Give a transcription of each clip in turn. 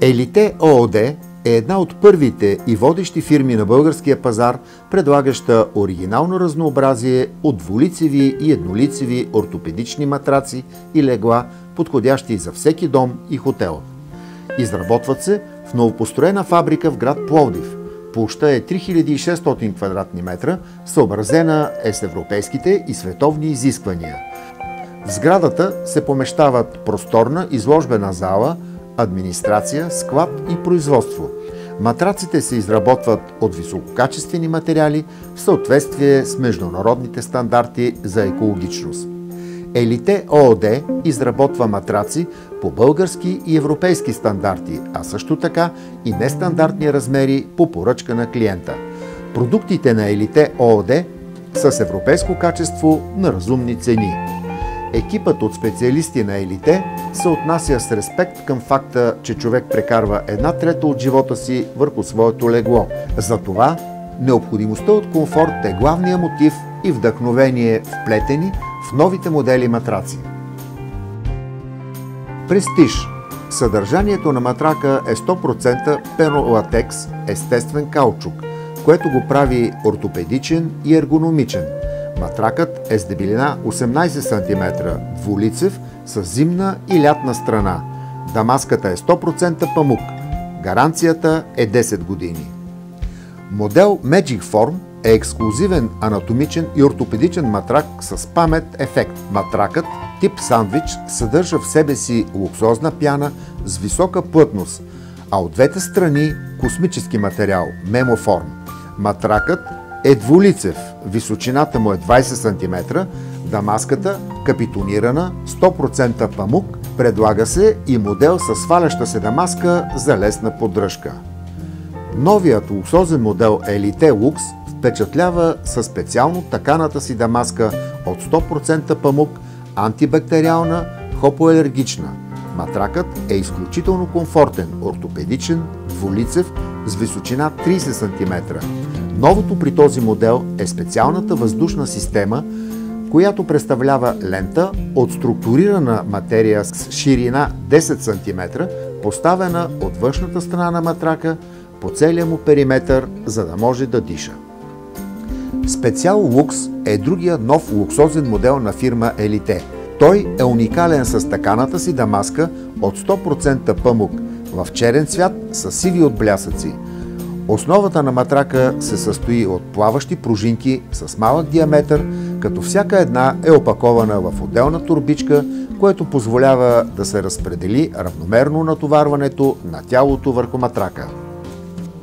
Елите ООД е една от първите и водещи фирми на българския пазар, предлагаща оригинално разнообразие от двулицеви и еднолицеви ортопедични матраци и легла, подходящи за всеки дом и хотел. Изработват се в новопостроена фабрика в град Пловдив. Площта е 3600 квадратни метра, съобразена е с европейските и световни изисквания. В сградата се помещават просторна изложбена зала, администрация, склад и производство. Матраците се изработват от висококачествени материали в съответствие с международните стандарти за екологичност. Елите ООД изработва матраци по български и европейски стандарти, а също така и нестандартни размери по поръчка на клиента. Продуктите на Елите ООД са с европейско качество на разумни цени. Екипът от специалисти на Елите се отнася с респект към факта, че човек прекарва 1/3 от живота си върху своето легло. Затова необходимостта от комфорт е главният мотив и вдъхновение, вплетени в новите модели матраци. Престиж. Съдържанието на матрака е 100% пенолатекс, естествен каучук, което го прави ортопедичен и ергономичен. Матракът е с дебелина 18 см, двулицев, с зимна и лятна страна. Дамаската е 100% памук. Гаранцията е 10 години. Модел Magic Form е ексклузивен анатомичен и ортопедичен матрак с памет ефект. Матракът тип сандвич съдържа в себе си луксозна пяна с висока плътност, а от двете страни космически материал – мемоформ. Матракът е двулицев, височината му е 20 см, дамаската капитонирана, 100% памук, предлага се и модел с сваляща се дамаска за лесна поддръжка. Новият луксозен модел Елите Лукс впечатлява със специално таканата си дамаска от 100% памук, антибактериална, хопоалергична. Матракът е изключително комфортен, ортопедичен, двулицев, с височина 30 см. Новото при този модел е специалната въздушна система, която представлява лента от структурирана материя с ширина 10 см, поставена от външната страна на матрака по целия му периметър, за да може да диша. Специал Лукс е другия нов луксозен модел на фирма Елите. Той е уникален с таканата си дамаска от 100% памук в черен цвят с сиви отблясъци. Основата на матрака се състои от плаващи пружинки с малък диаметър, като всяка една е опакована в отделна торбичка, което позволява да се разпредели равномерно натоварването на тялото върху матрака.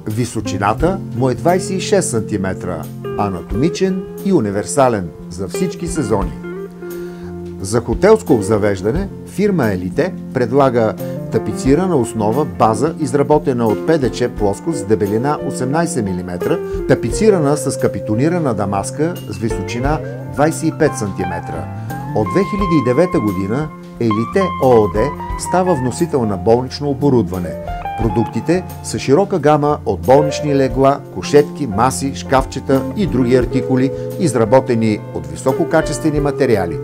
Височината му е 26 см, анатомичен и универсален за всички сезони. За хотелско обзавеждане фирма Елите предлага тапицирана основа база, изработена от ПДЧ плоскост с дебелина 18 мм, тапицирана с капитонирана дамаска с височина 25 см. От 2009 година Елите ООД става вносител на болнично оборудване. Продуктите са широка гама от болнични легла, кушетки, маси, шкафчета и други артикули, изработени от висококачествени материали.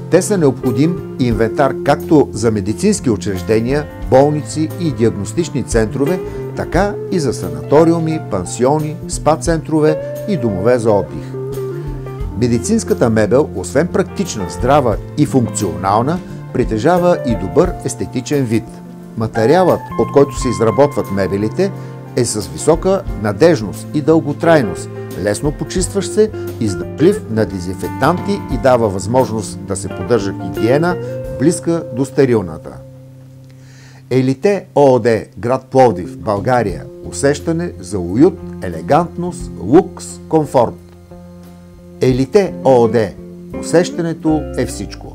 Те са необходим инвентар както за медицински учреждения, болници и диагностични центрове, така и за санаториуми, пансиони, спа-центрове и домове за отдих. Медицинската мебел, освен практична, здрава и функционална, притежава и добър естетичен вид. Материалът, от който се изработват мебелите, е с висока надежност и дълготрайност, лесно почистващ се, издръжлив на дезинфектанти и дава възможност да се поддържа хигиена, близка до стерилната. Елите ООД, град Пловдив, България. Усещане за уют, елегантност, лукс, комфорт. Елите ООД. Усещането е всичко.